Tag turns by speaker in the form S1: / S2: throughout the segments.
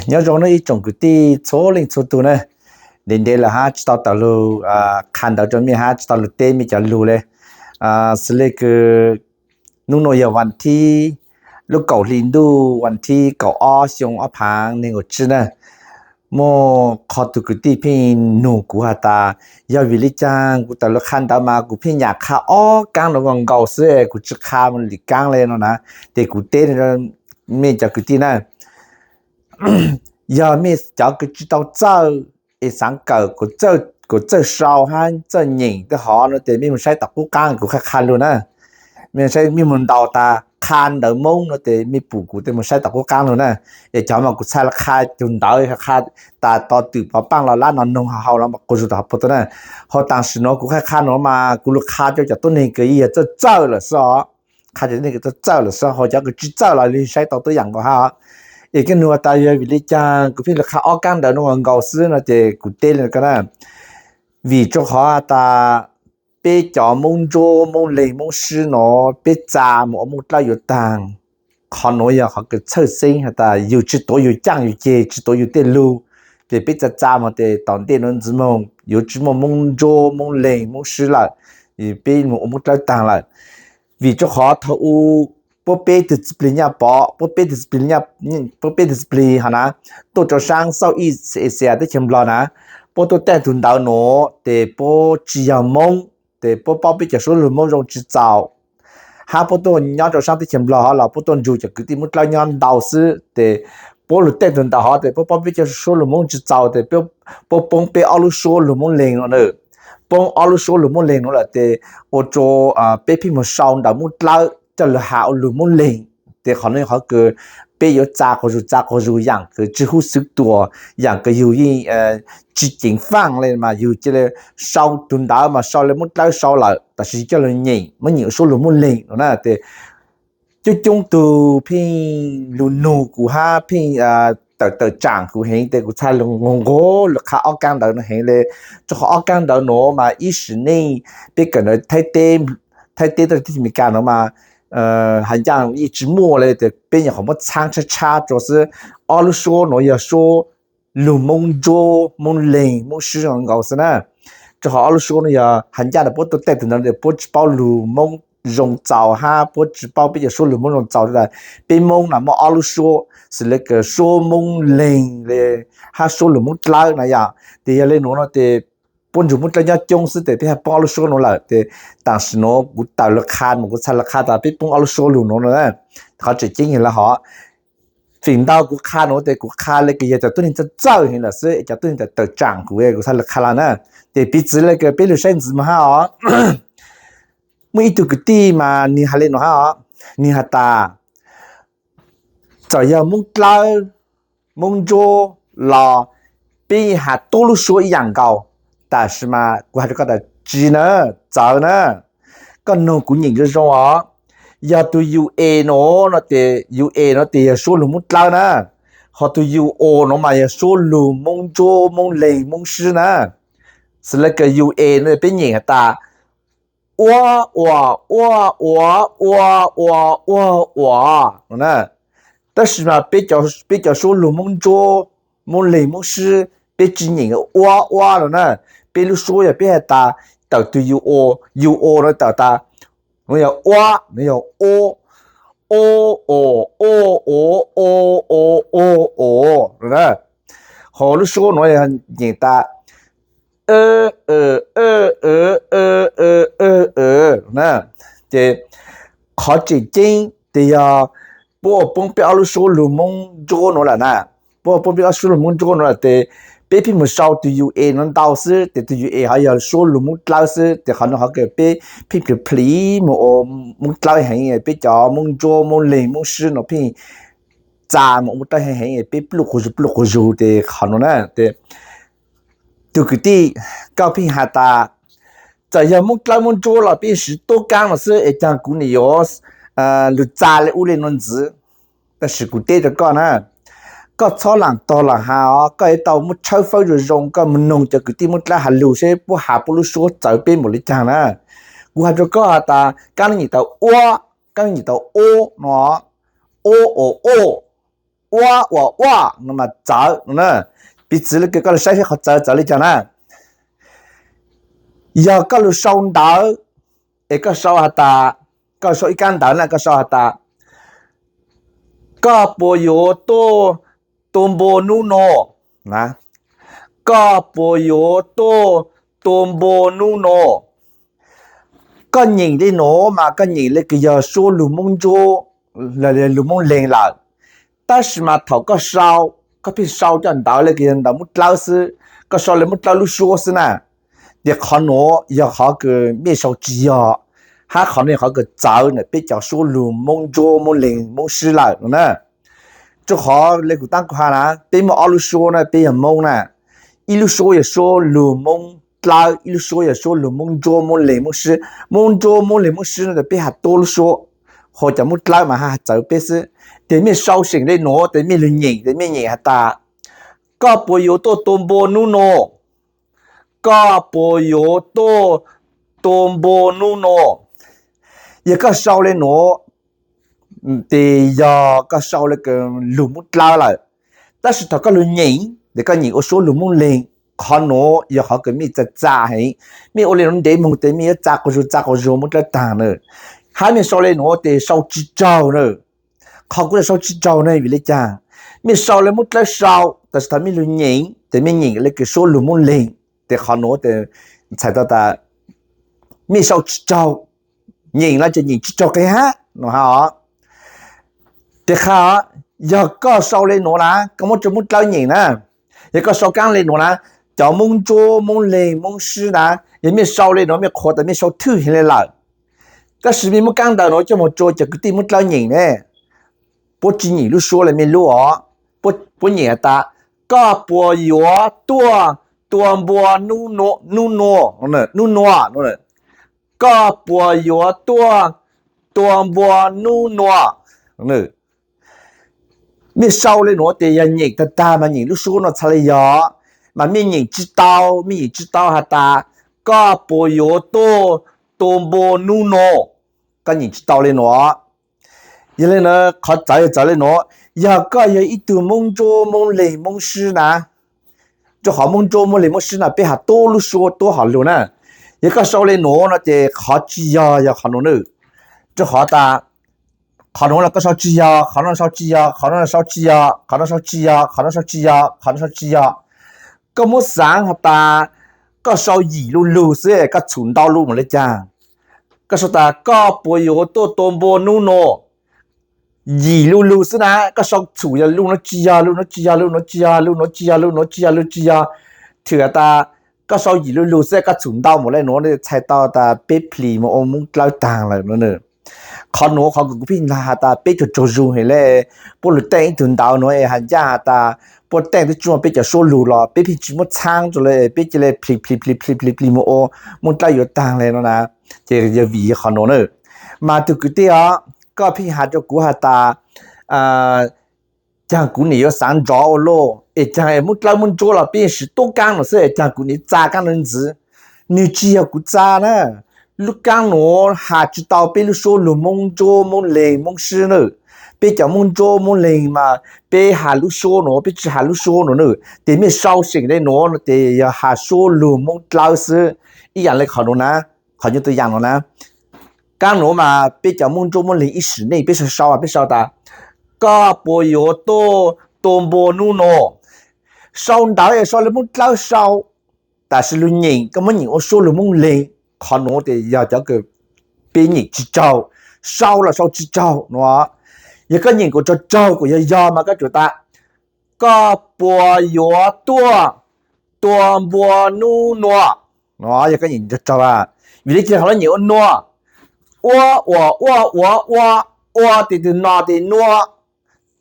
S1: nhớ rồi nó trồng cái tí số lên số tu này đến đây là hát tao tao lu khăn tao cho mi hát tao lu tê mi cho luเลยสเลกนู่นโยวันที่ลูกเก่าลินดูวันที่เก่าอ้อชงอ้อพังในหัวจื้อนะโมขอตุกตีพี่หนูกูหาตายาวิลิจังกูแต่ละคันตามากูพี่อยากคาอ้อกลางระวังเก่าเสื้อกูจะคามันหลีกลางเลยเนาะนะแต่กูเต้นไม่จากกูตีนะยาไม่จากกูจะต้องเจ้าไอ้สังเก่ากูเจ้าชาวฮันเจ้าหญิงแต่หอเนาะแต่ไม่มันใช้ตักกูกลางกูคันเลยนะไม่ใช่มีมันดาวตาคานเดมงเนาะแต่มีปู่กูแต่มันใช้ตักกูกลางเลยนะอย่าจอมากูใช้ราคาจุนดาวราคาตาต่อตึกพอปังเราล้านนงเฮาแล้วกูสุดท้ายพอตัวนั้นเฮาตั้งสิเนาะกูคันเนาะมากูลูกค้าจะต้นนี้ก็อีจะเจ้าละซอค่าจะนี่ก็จะเจ้าละซอเฮาจะก็จิเจ้าละเลยใช้ต่อตัวอย่างก็ฮะอีกนัวตายวิลิจังกูพี่ราคาออกกันเดนงเกาซื้อเนาะแต่กูเต้นก็นะวิจขอตาเปจอมงโจมงเลมงซื้อเนาะเปจามอมงตาอยู่ต่างขอหน่อยเขาก็เชิดซิงตาอยู่จิตอยู่จังอยู่เจจิตอยู่เตลูแต่เปจามาแต่ตอนเต้นนั้นจิมงอยู่จิมงโจมงเลมงซื้อละอีเปมอมงตาต่างละวิจขอทอูปเปdiscipline ปอปเป discipline ปเป discipline หะนะตัวจะสร้างเซาอีเอเชียได้เข็มรอนะปตัวแต่ทุนดาวโนแต่ปจิยามงแต่ปปไปจะสู้หรือมงรงจิจาวหาปตัวย้อนจะสร้างที่เข็มรอเราปตัวอยู่จะคือที่มุดแล้วย้อนดาวซื้อแต่ปหรือแต่ทุนดาวแต่ปไปจะสู้หรือมงจิจาวแต่ปปงไปเอาลุสู้หรือมงเลงเนาะปงเอาลุสู้หรือมงเลงเนาะแต่โอโจไปพี่มซาวดาวมุดแล้วจะหาหรือมงเลงแต่ขอนั้นเขาคือไป有扎或者扎或者样个几乎是多样个有因之前放เลยมาอยู่这个烧炖到嘛烧了มุดแล้ว烧了但是叫人认มัน有说了มุเลงนะแต่จุจงตูพี่ลูนูกูหาพี่ต่จางกูเห็นแต่กูใช้ลงงโกราคาออกกันเดินเห็นเลยจะขอออกกันเดินโนมา20年ไปกันไทเต้ที่มีการออกมา好像一直摸来的别人好么参差就是all说喏也说路蒙着蒙灵蒙是人搞是呢就好 all 说呢也很家的不都带的那的不只包路蒙容造哈不只包比较说路蒙容造的被蒙那么 all 说是那个说蒙灵的他说路蒙拉那样的也来喏那的本就มุดระยะจงสิแต่พี่ปองเอาโซโนล่ะแต่ต่างสิโนกูตาราคากูใช้ราคาตาพี่ปองเอาโซลูโนนะเขาจะจริงเห็นแล้วเหรอฝิ่นดาวกูคาโนแต่กูคาเลยก็จะตัวนี้จะเจ้าเห็นล่ะสิจะตัวนี้จะเตจังกูกูใช้ราคาละนะแต่ปีจิเลยก็เป็นลูกเส้นสิมาฮะอ๋อมื้อตุกตีมานี่หาเล่นเนาะฮะอ๋อนี่หาตาจะ要มุงลามุงโจลอปีหาตัวลูกโซอีหยังเก่า但是嘛我还是觉得知呢早呢ก็โนกูหญิงจะ说อ๋อยาตัว UA เนาะนะแต่ UA เนาะแต่อย่าสู้ลุมุดแล้วนะพอตัว UO เนาะมาอย่าสู้ลุมงโจมงเลมงชื่อนะสแล้วก็ UA เนี่ยเป็นหญิงตานะ但是嘛比较说鲁蒙โจมงเลมงชื่อเป็นจริง了呢比如说也别打到对 UO 了到打没有没有นะ好了说我也很简单นะแต่ขอจริงแต่อย่าบ่ปงไปเอา说ลุมงโจโนล่ะนะบ่ปงไปเอา说ลุมงโจโนล่ะแต่被พี่ม烧对 UA 能导师แต่对 UA 还要说路มุด老师แต่เขาเขาก็ไปพี่ก็พลีมมุด老ให้ไปจอมุงโจมุงเลมุงชื่อเนาะพี่จามมุดให้ไปปลุกหูแต่เขานะแต่ตุกตีก็พี่หาตาจะ要มุด老มุงโจ了必须多干了是一讲古你有路扎了屋里能子但是古对着讲呢ก็ซ้อหลังตอหลังหาก็ไอ้เตามุดเช่าเฝ้าอยู่รงก็มันนงจะกึที่มุดละหันลูเช่ผู้หาผู้รู้ชัวใจเป็นหมดเลยจังนะกูหาจะก็ตากันนี่เตาอ้วกันนี่เตาโอเนาะโอ哇，那么找呢？彼此那个谁好找里讲呢？要个路上岛，一个烧下达，个烧一间岛那个烧下达，个不有多不努诺นะก็ปโยโตตมโบนูโนก็ยิงได้โนมาก็ยิงเลยก็要说鲁蒙州来鲁蒙零了但是嘛头个烧ก็พี่烧จนดาวเลยก็ยังดาวมุดเล่าซื้อก็烧เลยมุดเล่ารู้说是นะเดี๋ยวเขาโน要เขาก็ไม่烧จีอ่ะถ้าเขาเนี่ยเขาก็เจ้าเนี่ยไป叫说鲁蒙州蒙零蒙十了นะ就好那个当看啦被么阿鲁说呢被人蒙呢一路说也说鲁蒙拉一路说也说鲁蒙州蒙零蒙十蒙州蒙零蒙十呢被还多了说或者蒙拉嘛哈走被是对面烧醒的挪对面人影对面影还大ก็ปโยโตตมโบนูโนก็ปโยโตตมโบนูโน也个烧了挪thì do có sau là cái lùm mút lao lại ta sẽ thọ có lùm nhỉnh để có những số lùm mút lên khó nó giờ họ cái mi trả hay mi ô lên để mong tới mi trả có rồi mút là tàng nữa hai mi sau lên nó để sau chỉ trâu nữa họ cũng là sau chỉ trâu này vì lấy chàng mi sau lên mút là sau ta sẽ mi lùm nhỉnh để mi nhỉnh là cái số lùm mút lên để khó nó để chạy到ta mi sau chỉ trâu nhỉnh là chỉ nhỉnh chỉ trâu cái hát nó hảแต่ข้าอยากก็เศร้าเลยหนูนะก็มันจะมุดเล่าหญิงนะอยากก็เศร้ากันเลยหนูนะเจ้ามงโจมงเลมงชื่อนะยังไม่เศร้าเลยหนูไม่ขอแต่ไม่เศร้าทื่อเห็นเลยล่ะก็สิมีมุกันดาหนูจะมุดโจจะกติมุดเล่าหญิงเนี่ยปจีหญิงรู้说了ไม่รู้อ๋อปเหนียตาก็ปยัวตัวบัวนูโนนั่นน่ะนูโนนั่นน่ะก็ปยัวตัวบัวนูโนนั่นมีเศร้าเลยหนูแต่ยังหญิงตามันหญิงรู้สึกว่าทะเลยอมันมีหญิงจิตาวมีหญิงจิตาวหาตาก็ปโยโตตมโบนูโนก็หญิงจิตาวเลยหนูยังเลยนะเขาใจเลยหนูอยากก็有一朵梦中梦里梦事นะ就好梦中梦里梦事นะไปหา多รู้说多好รู้นะยังก็เศร้าเลยหนูนะแต่เขาจีอยากเขาหนูนึ就好ตา可能了个烧鸡呀，可能烧鸡呀，可能烧鸡呀，可能烧鸡呀，可能烧鸡呀，可能烧鸡呀。个么上下达个烧一路是个存到路么来讲，个说达个不有多东波努诺，一路是哪个烧出呀路那鸡呀路那鸡呀路那鸡呀路那鸡呀路那鸡呀路鸡呀，听达个烧一路是个存到么来喏呢才到达被皮么我们老当了呢。เขาหนูเขาก็พี่ลาตาไปจะจูให้เลยปลุแต่งถึงดาวหน่อยหันยาตาปลุแต่งที่จวนไปจะโซลูรอไปพี่จิมดช้างจุเลยไปจะเลยพลิโมโอมุนตาอยู่ต่างเลยนะจะวีเขาหนูเนอะมาตุกุเตียก็พี่หาจะกูหาตาจังกูนี่有3招咯จังมุตลามุนโจละเป็น是多干了是จังกูนี่จ้ากัน人子你只要กูจ้านะลูกกังหนูหาจุดเอาไปลูกโซลูมงโจมงเลงมงชื่อเนอะไปจากมงโจมงเลงมาไปหาลูกโซหนูไปหาลูกโซหนูเนอะแต่ไม่เศร้าสิ่งได้หนูแต่อย่าหาโซลูมงเล่าซื้ออีอย่างเลยเขาหนูนะเขายกตัวอย่างหนูนะกังหนูมาไปจากมงโจมงเลง一时内ไปเศร้าไปเศร้าตาก็ปโยโตตมโบนูโนเศร้าดาวเศร้าเลยมงเล่าเศร้าแต่是ลูกหญิงก็มันหญิงโอโซลูมงเลงเขาโน้ตอยากจะเกิดเป็นหญิงจีเจ้าเศร้าละเศร้าจีเจ้าเนาะยังก็หญิงก็จะเจ้าก็ยอมมาก็จุดตาก็ปัวยัวตัวบัวนูนัวเนาะยังก็หญิงจะเจ้าอ่ะวิธีเขาเหนียวนัวว่าติดนัวติดนัว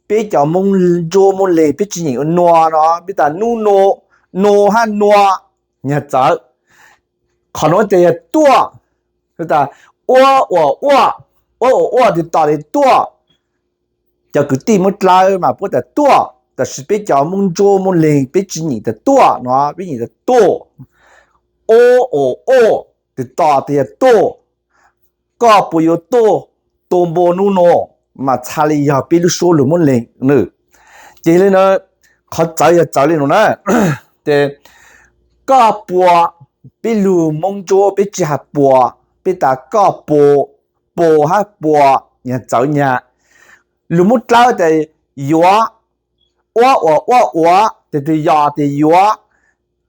S1: ไปจะมุ่งโจมุ่งเลยไปจีหญิงนัวเนาะไปแต่นูโนฮันนัวเนี่ยจ้า可能得多，是的，我的到底多，这个地木拉嘛不得多，但是比较蒙着蒙灵比起你的多，喏，比你的多，的到底多，个不有多，多不努喏，嘛差了要比如说了蒙灵呢，这里呢เขาใจจะใจเลยนะแต่ก็ปัวไปลูมงโจไปจับปัวไปตาก็ปัวฮะปัวเนี่ยใจเนี่ยลูมุดเล่าแต่ยัวแต่ตัวยาแต่ยัว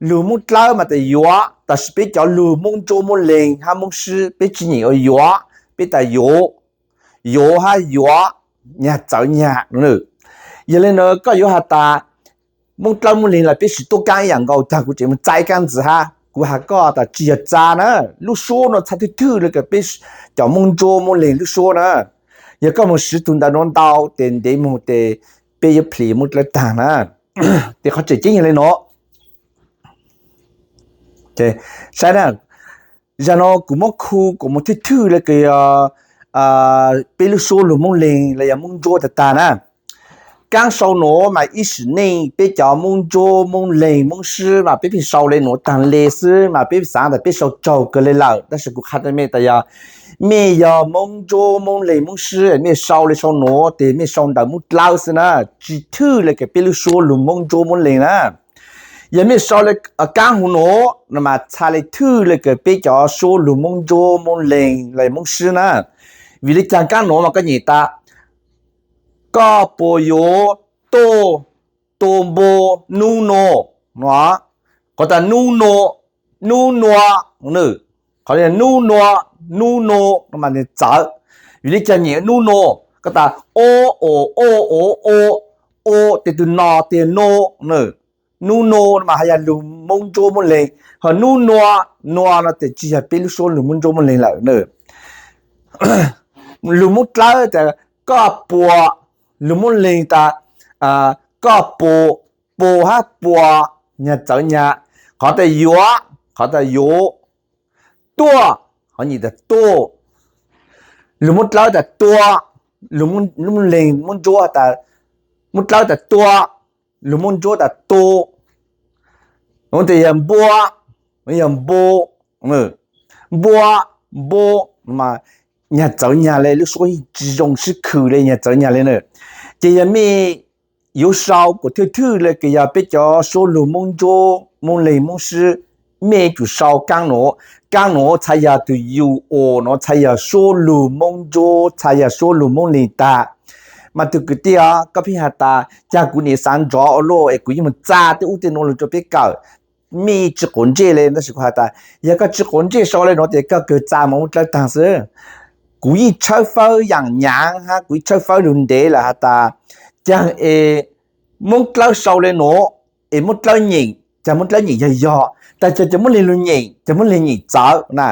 S1: ลูมุดเล่ามาแต่ยัวแต่是ไป叫ลูมงโจมงเลงฮะมงชื่อไปจีนี่เอายัวไปแต่ยัวฮะยัวเนี่ยใจเนี่ยนึกอย่างนี้เนอะก็อยู่หาตามงตามงเลง来必须多干样个但กูจะมันใจกัน子哈กูหาก็แต่จีจานะลูกโซนะถ้าทื่อๆเลยก็必须叫มงโจมงเลงลูกโซนะ也个么时段的弄到点点么的被一皮么来打呢的เขาจะจริงเลยเนาะโอเคใช่นะจะเนาะกูมคูกูมทื่อๆเลยก็被ลูกโซลูมงเลงเลยมงโจ的打呢刚烧挪嘛一时内被叫蒙做蒙雷蒙湿嘛被烧来挪当类似嘛被啥的被烧糟个来了但是กู看到没的呀没有蒙做蒙雷蒙湿没烧来烧挪的没烧到木老是呢只吐了个比如说路蒙做蒙雷呢也没烧了刚胡挪那么差来吐了个被叫说路蒙做蒙雷雷蒙湿呢为了讲刚挪嘛个你的ก็ปโยโตโตโบนูโนเนาะก็ตานูโนนูนัวนึเขาเรียกนูนัวนูโนมันเนี่ยจ๋าอยู่ที่จะเนี่ยนูโนก็ตาโอติดนอเตโนนึนูโนมาหายาลุมงโจมเลยหานูนัวนะแต่จีจะเป็นลูกโซลุมงโจมเลยล่ะเนลุมุตลาแต่ก็ปัวลูมุเลงตาก็ปูฮะปัวเนี่ยเจ้าเนี่ยเขาแต่ยัวเขาแต่ยัวตัวเขานี่แต่ตัวลูมุเล่าแต่ตัวลูมุเลงมุนจัวแต่มุเล่าแต่ตัวลูมุนจัวแต่ตัวมันแต่ยังบัวมาเนี่ยเจ้าเนี่ยเลยลูก所以这种是苦的เนี่ยเจ้าเนี่ยเลยเนี่ย这也没有烧过ทื่อๆเลยก็อย่าไปจ่อโซลูมงโจมงเลยมงชื่อไม่就烧刚喏才要对有哦喏才要โซลูมงโจ才要โซลูมงเลยตามาตุกติอ่ะก็พี่หาตาจากกูนี่สันจ่อโลไอ้กูยังมันจ้าที่อุติโนลจะไปเก่ามีจิกอนเจเลยนั่นสิกูหาตาอย่าก็จิกอนเจ烧เลยเนาะแต่ก็เกิดจ้ามงแล้วตั้งซะกูอีเช่าเฝ้าอย่างฮะกูเช่าเฝ้าลุนเดล่ะฮะตาจังมุงเล่าเศร้าเลยเนาะมุงเล่าหญิงจะมุงเล่าหญิงย่อแต่จะมุงเล่นลุนหญิงจะมุงเล่นหญิงจ้านะ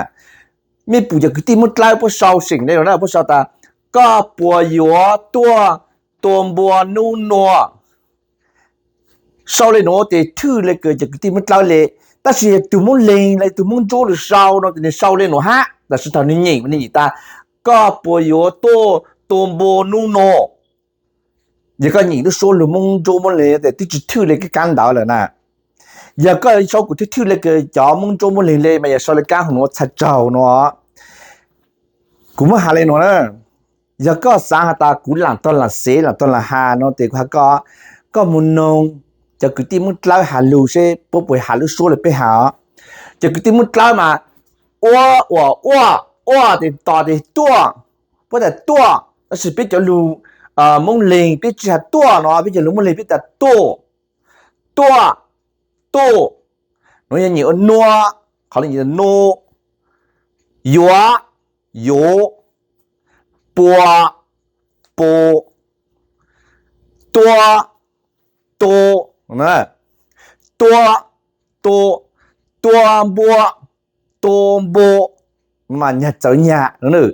S1: ไม่ปู่จะคือที่มุงเล่าพวกเศร้าสิ่งได้หรอกนะพวกเศร้าตาก็ปัวยัวตัวบัวนูนัวเศร้าเลยเนาะแต่ทื่อเลยเกิดจากที่มุงเล่าเลยแต่是ตัวมุงเล่นเลยตัวมุงโจ้หรือเศร้าเนาะแต่เศร้าเลยเนาะฮะแต่是ตอนนี้หญิงมันนี่ตาก็ปโยตัวโบนูโน一个人都说了蒙做蒙来的都只偷了个干到了呢一个小姑就偷了个叫蒙做蒙来嘞嘛也说了干很多才找呢กูมาหาเลยเนาะ一个สาหตากูหลังตอนละเสหลังตอนละหาเนาะแต่ก็มุนนงจะกูที่มุดเล่าหาลูเสปุ๊บไปหาลู说了ไปหาจะกูที่มุดเล่ามา哇的大的多不得多但是比较路蒙灵比较多喏比较路蒙灵比较多侬也你挪好了你的挪有波多那多波mà nhà chở nhà nữa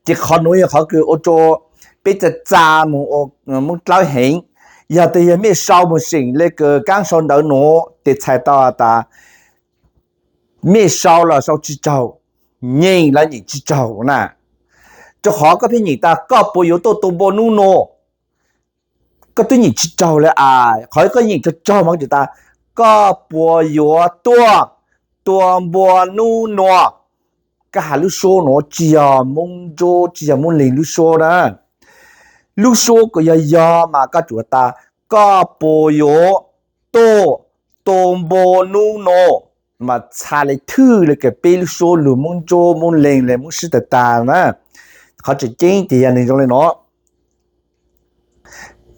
S1: chỉ khó nói họ cứ ô tô bây giờ cha muốn lao hiện giờ thì mới sau mộtสิ่ง lấy cái gang son đỡ nó để chạy到ta mới sau là sau chỉ trâu nhìn là nhìn chỉ trâu nè cho họ có phải nhìn ta có bộ yếu tố bộ nu nô có tôi nhìn chỉ trâu là họ có nhìn cho trâu mà người ta có bộ yếu tố bộ nu nôก็หาลูกโซ่เนาะจียมงโจจียมงเลงลูกโซ่นะลูกโซ่ก็ยามาก็จัวตา ก็โปโยโตโตโบนูโนมาชาเลยทื่อเลยก็เปลุโซหรือมุงโจมุงเลงเลยมุงชื่อต่างๆนะเขาจะจริงที่อย่างนึงจังเลยเนาะ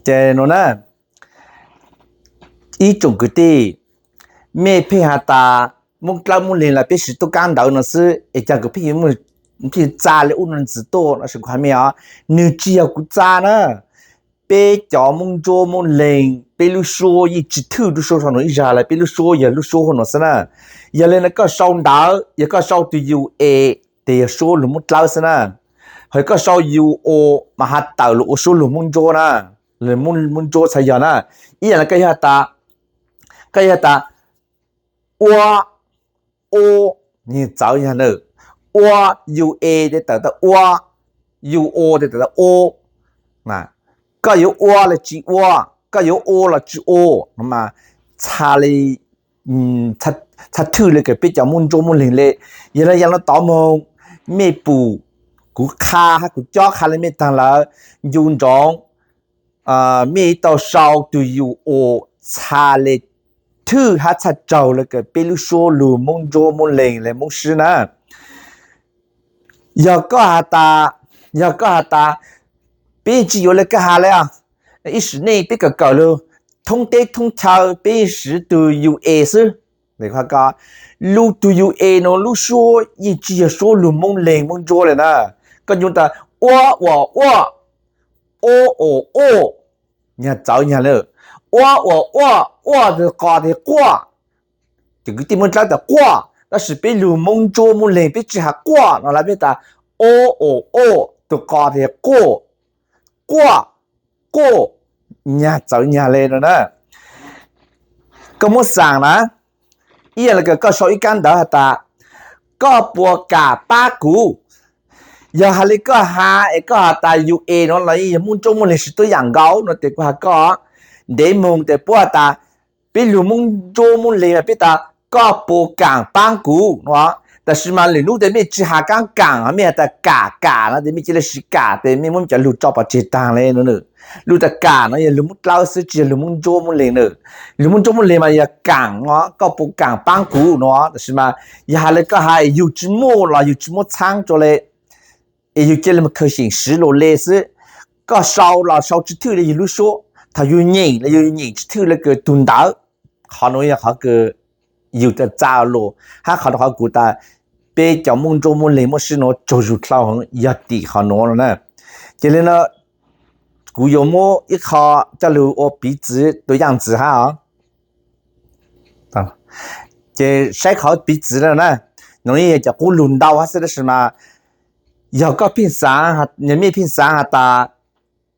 S1: เจโนนะอีจงกติเมเพหาตามุงกลามุงเลงละเปสิตุกันดาวนะซึเอจังก็พี่มุพี่จาเลยอุนันจิโตนะสิความอ่ะนึจิยกุจานะเปจอมุงโจมุงเลงเปลุโซอีจิทื่อดุโซสนอีจาละเปลุโซอย่าลุโซหนอซะนะอย่าเลยนะก็ซองดาวอย่าก็ซอตุยูเอเตโซหรือมุตลาวซะนะเฮก็ซอยูโอมหาตาลุโซหรือมุงโจนะหรือมุงโจใช่ยานะอีอย่างก็ยาตาว่าโอนี่เจ้าอย่างเนอะว่ายูเอได้แต่ว่ายูโอได้แต่โอนะก็有ว่า了จีว่าก็有โอ了จีโอ那么差เลย差ทื่อเลยก็เป็นจามุนโจมุนเลงเลยอย่างนั้นอย่างนั้นต่อมงเมปูกูคาฮะกูจ่อคาเลยเมตังละยุนจงเมต่อเศร้าตัวยูโอชาเลยทื่อฮะชาเจ้าเลยก็เป็นลูกโซลูมุงโจมุนเลงเลยมุงชื่อนะ要个哈达别只有那个哈了啊一时内别个搞了通得通超别时都有意思你看个路都有意喏路说一只要说路蒙灵蒙做了呢个用的哇你找你了哇的搞的挂这个地方找的挂但是被路蒙做蒙灵别只下挂那那边的都搞的过nhà找nhà lên rồi đó có một sáng đó ý là cái có số ý căn đó ta có bùa cả ba cú giờ hà lý có hai có ta yu e nó lấy muốn trong muốn lịch sử tôi dạng gấu nó thì có để mong để bùa ta bị lù muốn trong muốn lịch bị ta có bùa cả ba cú nó但是嘛，路的没只下讲讲啊，没得嘎了，的没只了是嘎的，没我们叫路找把接当嘞，呢，路的嘎呢也路木老师只路木做木嘞呢，路木做木嘞嘛也讲啊，个不讲帮鼓喏，但是嘛，一下嘞个还有只么啦，有只么唱着嘞，也有这么可行实路类似，个烧了烧只头嘞一路说，他有人只头那个蹲到，可能也好个有的早路，还好的话古代。被叫蒙州蒙雷莫是喏，就是跳很一地好喏了呢。这里呢，古有么一考这路我鼻子的样子哈啊，这晒考鼻子了呢，容易叫古轮到还是的什么？要个平山哈，人民平山哈达。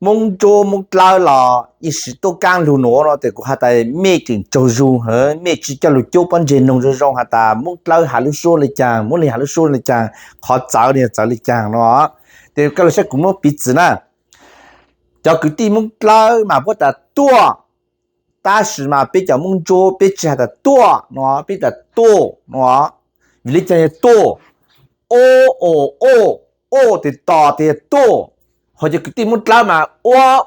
S1: 蒙州蒙老了，一时都刚路挪了，แต่กูหาแต่เมจิงโจจูเหรอเมจิจะลุโจปันเจนงจะร้องหาแต่蒙老หาลุโซเลยจัง蒙เลยหาลุโซเลยจังขอเจ้าเนี่ยเจ้าเลยจังเนาะแต่ก็เลยใช้กู蒙鼻子呢叫个地蒙老嘛不得多但是嘛比较蒙州比其他的多เนาะ比较多เนาะวิลิจัง多โอ的ต่อ的多或者个地木拉嘛，哇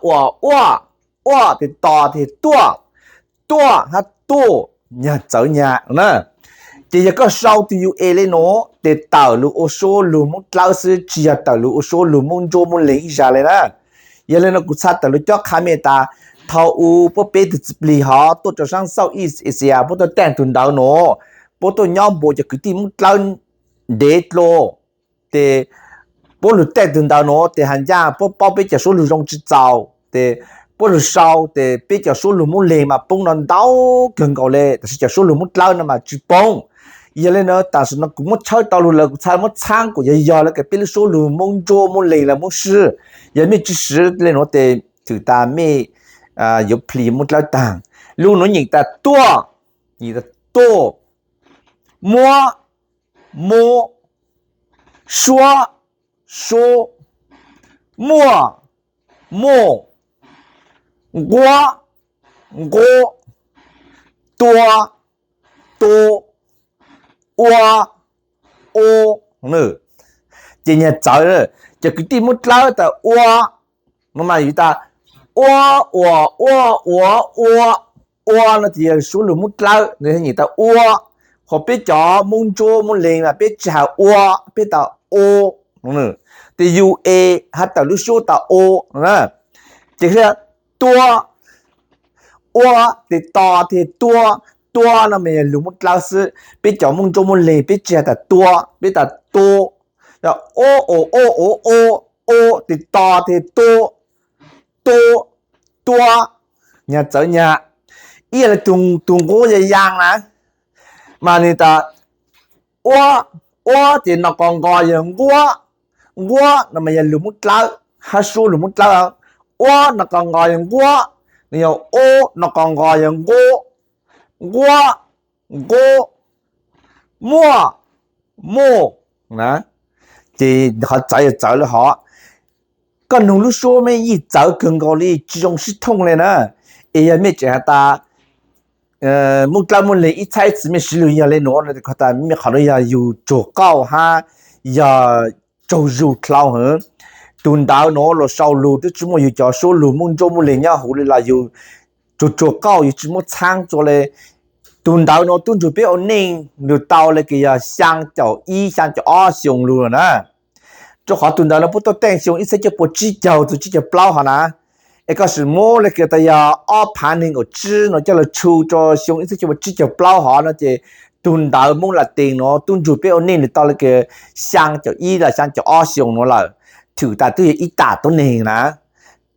S1: 的大的多还多，伢走伢呢。这一个烧的有爱嘞喏，的道路我说路木老师只要道路我说路木做木零一下嘞呢，也嘞那古查道路叫看面大，头有不别的子里哈，多就上手一些，不多单顿到喏，不多鸟不就个地木老得咯的。不如带动到喏，的寒假不包比较收入中之早的，不如少的比较收入木累嘛，蹦到到更高嘞，但是叫收入木高那嘛之蹦，伊嘞呢，但是呢，古木超道路了，才木仓过也要了个，比如收入木做木累了木事，也没知识嘞喏的，就大没有皮木老当，路喏你的多，你的多，摸说我多我呢今天早了这个地木老的我那么有的我那就说了木老那你的我和别叫蒙做蒙灵了别叫我别到我的 UA 还到lu说到我就是多我的大的多那么lu木老师别叫蒙做蒙灵别叫的多别到多要的大的多nhà trở nhà ý là tung cố dây dàng nè mà người ta thì nó còn gọi là nó mà là lùm mút lão hát số lùm mút lão nó còn gọi là nhiều nó còn gọi là mua nè thì họ chạy là họ còn nông lúc số mấy ý chạy gần gọi là chỉ trong系统này nè也没觉得木拉木嘞一开始没十六年来弄了看到没好多呀有做高哈呀做肉klau很顿到弄了烧肉都只么有叫烧肉木做木嘞呀后来有做高有只么餐做嘞顿到弄顿就别เอานิ่ง就到了个呀香蕉一香蕉二熊了呢就好顿到了不到等熊一些就不计较就计较不好呢ก็是摸了个的呀盘那个纸呢叫了抽着熊一直就直接包好那就炖到摸了定呢炖就别念到那个香蕉一了香蕉二熊了ถือแต่ตัวอีตาตัวนึงนะ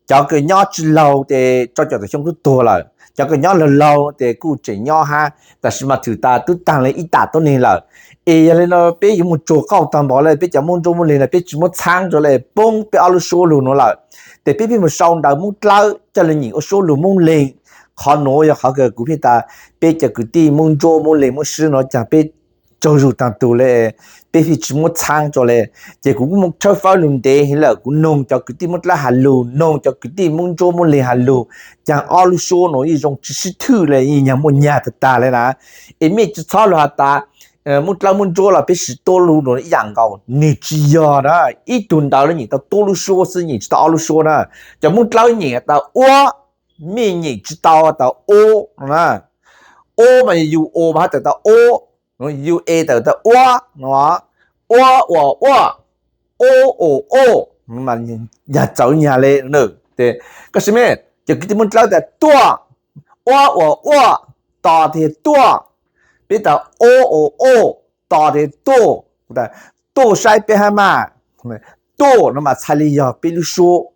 S1: จะก็ย่อจิโลแต่จะ熊都多了จะก็ย่อโลแต่กูจะย่อฮะแต่是มาถือตาตัวตั้งเลยอีตาตัวนึง了เลยเนาะไปอยู่มุโจเข้าตามบ่เลยไปจะมุโจมุเลยนะไปจิมุช้างจะเลยปุ้งไปเอาลูกโซลูเนาะละแต่พี่มาส่งดาวมุเล่าจะเลยหญิงเอาโซลูมุเลงขอโนยเขาก็กูพี่ตาไปจะกูตีมุโจมุเลงมุซื้อเนาะจะไปจะรู้ตามตัวเลยไปพี่จิมุช้างจะเลยจะกูมุชอบฟ้าลุนเดเห็นแล้วกูนงจะกูตีมุละฮัลโหลนงจะกูตีมุโจมุเลฮัลโหลจะเอาลูกโซเนาะอีจงจิสิถือเลยอีหยังมุญญาตาเลยนะไม่จะชอบละตามุดเรามุดโจ了被许多路呢一样高你只要的一顿到了你到多路说是你知道路说呢就มุดเรา你到我没你知道到我嘛我嘛有我嘛得到我有 a 得到我嘛呀走呀嘞呢对个什么就给มุดเรา的多我大的多别到大的多对多晒别还嘛多那么才里要比如说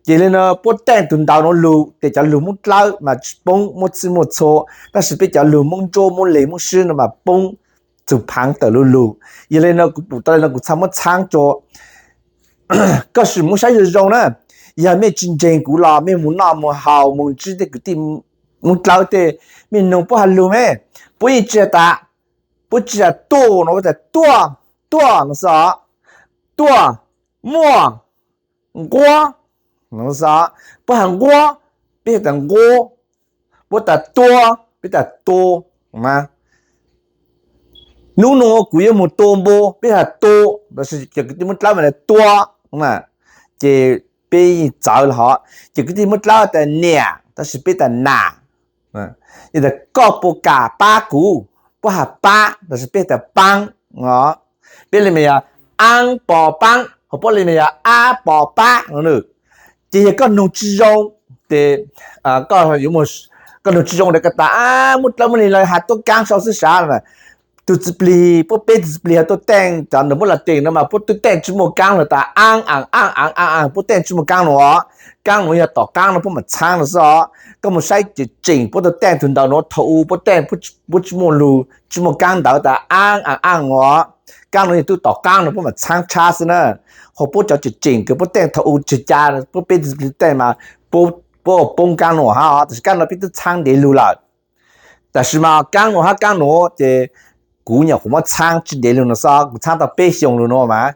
S1: 这里呢不但蹲到那路得叫路木老嘛崩木子木错但是别叫路木做木雷木是那么崩就旁的路这里呢不到那个差么长做ก็是木晒日中呢也没真正古老没木那么好木知的个地木老的没弄不好路没不一直打不知道多那个多那啥多莫我那啥不喊我别等我不得多别得多吗努古有木多么别得多但是这个地方拉来多嘛这被找了好这个地方拉的俩但是别得拿你的高不嘎巴古不哈巴但是别的帮别里面有安保帮和不里面有阿保巴这个农之中的ก็有么ก็农之中的个答มุดแล้วมันเลยหาตัวกลาง少是啥了ตัวจิบลีพวกเป็ดจิบลีตัวแต่งจำนวนละแต่งนะมาพวกตัวแต่งจิโมกลาง了ตาพวกแต่งจิโมกลาง了刚我要到刚了不么长的时候咁么晒就整不得带吞到那头不带不怎么路怎么刚到的我刚了都到刚了不么长差是呢或不叫就整个不带头就家不被带嘛不崩刚了哈但是刚了比都长的路了但是嘛刚了哈刚了的古鸟什么长之的路的时候长到背上了喏嘛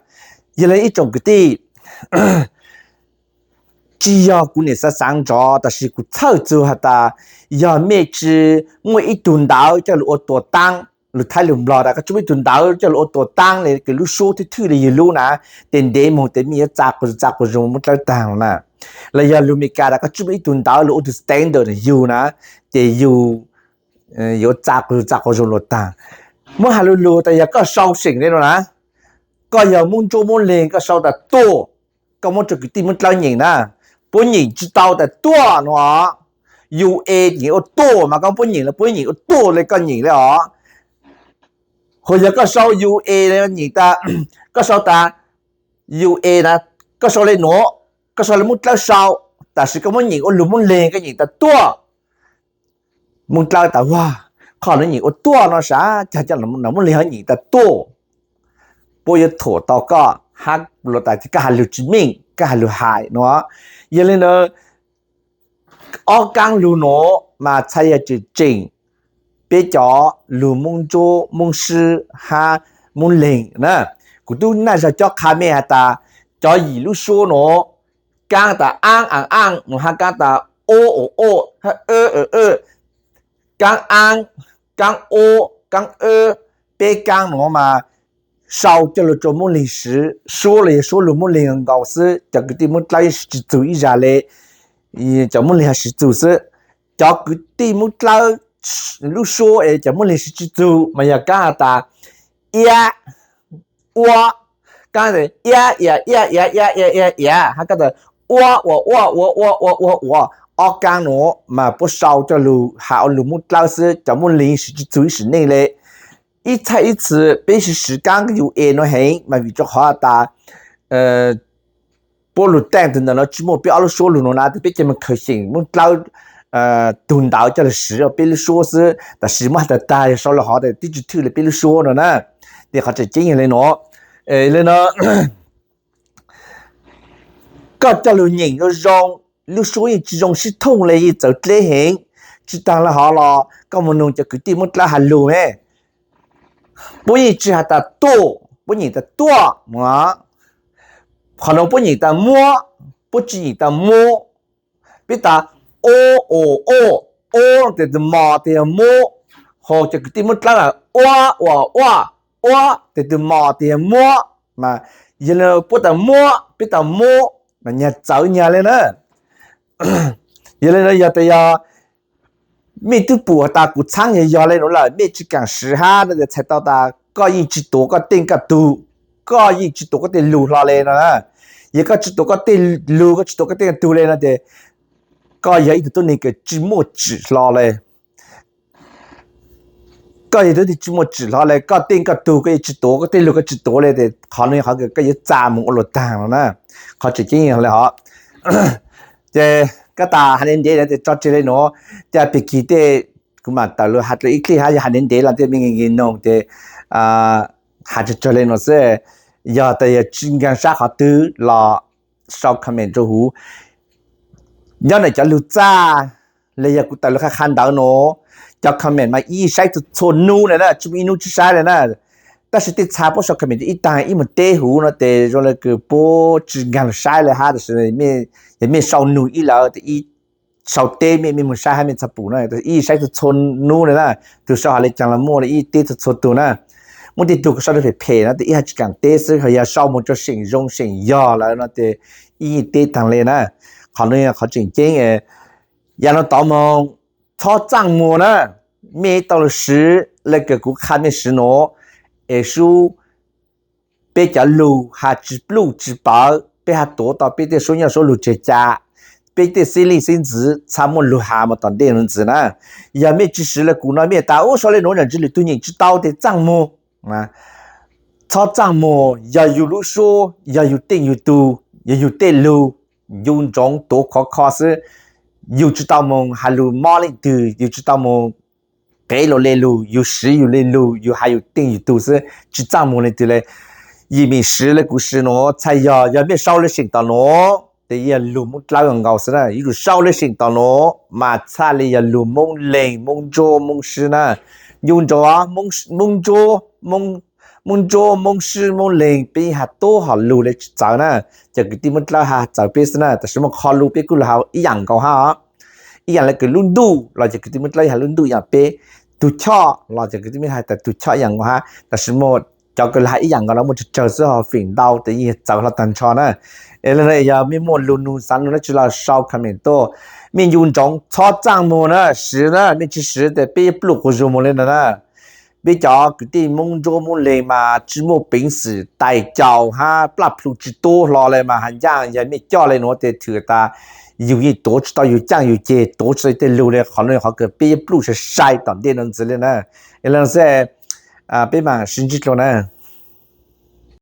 S1: 因为一种个地只要古年是上着但是古操作下的要每次我一顿到叫我多当lu thai lum lo da ka chui tun dao cho lo to tang le ke lu sho ti thu le lu na den de mo te mi cha ko zo mo ta tang na แล้วยาลูมีกาก็จุบอีตุนดาวลูอุสแตนดาร์ดอยู่นะเตอยู่อยู่จากก็จุลตาเมื่อหาลูแต่ยาก็เศร้าสิ่งนี่นะก็อย่ามุ่งโจมุ่งเลงก็เศร้าแต่ตัวก็มันจะกินมันเล่าหญิงนะปุ่นหญิง知道แต่ตัวเนาะUA หญิงเอาตัวมาก็ปุ่นหญิงแล้วปุ่นหญิงเอาตัวเลยก็หญิงเลยอ๋อคนยาก็เศร้า UA เลยหญิงแต่ก็เศร้าแต่ UA นะก็เศร้าเลยเนาะก็เศร้าเลยมุ่งเล่าเศร้าแต่是ก็มันหญิงเอาหลุมมันเลงก็หญิงแต่ตัวมุ่งเล่าแต่ว่าขอนั้นหญิงเอาตัวเนาะซะจะมันเลงหญิงแต่ตัวปวยโถต่อก็ฮักโลตาที่ก็หาลูจิมิงก็หาลูหายเนาะยังเลยเนาะออกังลูโนมาใช้จริงเปจ่อลูมุงโจมุงชื่อหามุงเลงนะกูดูน่าจะจ่อคาเมหตาจ่อหยีลูโชเนาะกางตาอ้างหนูหากางตาโอฮะกางอ้างกางโอกางเปกางหนูมา少叫了做梦历史，说了梦灵高斯，这个地方来是做一下嘞，叫梦灵还是做是，这个地方来路说诶，叫梦灵是做，嘛要加拿大呀，我加拿大呀，他讲的我，我讲喏嘛不少叫路，还有路梦老师叫梦灵是做是内嘞。一猜一次必须时间有诶no hen嘛为咗好大波路等等的只目标了说路那的比这么可行我老蹲到这的事比如说是但是嘛的大说了好的第几头了比如说了呢你好这经验เลยเนาะเลยเนาะก็จะรู้หญิงก็ร้องรู้说一这种是痛了一走เลยเห็น知道了好了ก็มัน弄จะคือที่มันละฮัลโหลแม่不认知还得多，不认得多嘛？可能不认得摸，不只认得摸，比得的摸的摸，或者个地方当然哇的摸的摸嘛，因为不得摸，比得摸，那你走你了呢？因为呢要得要。ไม่ตุปูตากูช่างยอเลยหนูล่ะไม่จิกัง15นั่นจะใช้ตาก็ยิ่งจิตตัวก็เต็งกับตูก็ยิ่งจิตตัวก็เต็งลูรอเลยนะยังก็จิตตัวก็เต็งลูก็จิตตัวก็เต็งตูเลยนะเดก็ยังอีกตัวนี้ก็จิโมจิรอเลยก็ยังตัวที่จิโมจิรอเลยก็เต็งกับตูก็ยิ่งจิตตัวก็เต็งลูก็จิตตัวเลยเดเขาเนี่ยเขาก็ยังจามุงอรดต่างแล้วนะเขาจะจริงอย่างไรเหรอเจก็ตาหันเดแล้วจะจอดเลยเนาะจะไปคิดกูมาตลอดหัดเลยอีกทีหันเดแล้วจะมีเงินน้องจะหัดจะจอเลยเนาะเสียอย่าแต่อย่าจริงกันซะเขาตื้อรอชอบคอมเมนต์จูหูย้อนไหนจะรู้จ้าเลยอย่ากูตลอดคันดาวเนาะจะคอมเมนต์มาอีใช้จะชนนู่นเลยนะจะมีนู่นจะใช้เลยนะ但是对差不少可能一单一么对乎呢对说那个不只干晒了哈的是也没烧努一了的一烧对没么晒还没差不呢的一晒是存努了呢就烧下来讲了么了一对是存度呢我的都烧的配呢的一还只干对是还要烧么就形容形要了呢的一对当来呢可能เขาจริงๆอย่างเราต่อมองท้อจังมัวนะไม่到了时那个กู看没时เนาะ书比较路还之宝比较多到比的说要说路之家比的心理心智差么路下么当地人子呢也没知识了古那没大我说的农人这里对你知道的账目啊超账目也有路说也有定有度也有对路用种多考试有知道么还路马里的有知道么给了来路有时有来路有还有定有都是只账目了的嘞一米10的故事喏才要没少了行到喏的也路木老人告诉呢有少了行到喏马差了也路梦灵梦着梦事呢用着啊梦着梦事梦灵比还多好路嘞找呢这个地方老哈找别是呢但是么好路别个了好一样高哈อีอย่างละคือรุ่นดูเราจะคิดว่าเราหารุ่นดูอย่างเป๊ะตุช่อเราจะคิดว่าให้แต่ตุช่ออย่างว่าแต่สมมติ cho cái lại dạng của nó một chờ sự họ phỉnh đau tại vì cháu là tần cho nè ê là này giờ mi muốn luôn luôn sẵn nó chỉ là sau comment to mình dùng trong cho trang mô nè sử nè mình chỉ sử để bị bục của dùng một lên nè bây giờ cái tiền mong cho mong lên mà chỉ một bình sử đại giáo ha bắp lục chỉ多落来嘛很像也没叫来我的ถือตา有一多知道有酱有节多知道流来可能好个被不是晒到电能之类呢，也能是被嘛甚至了呢。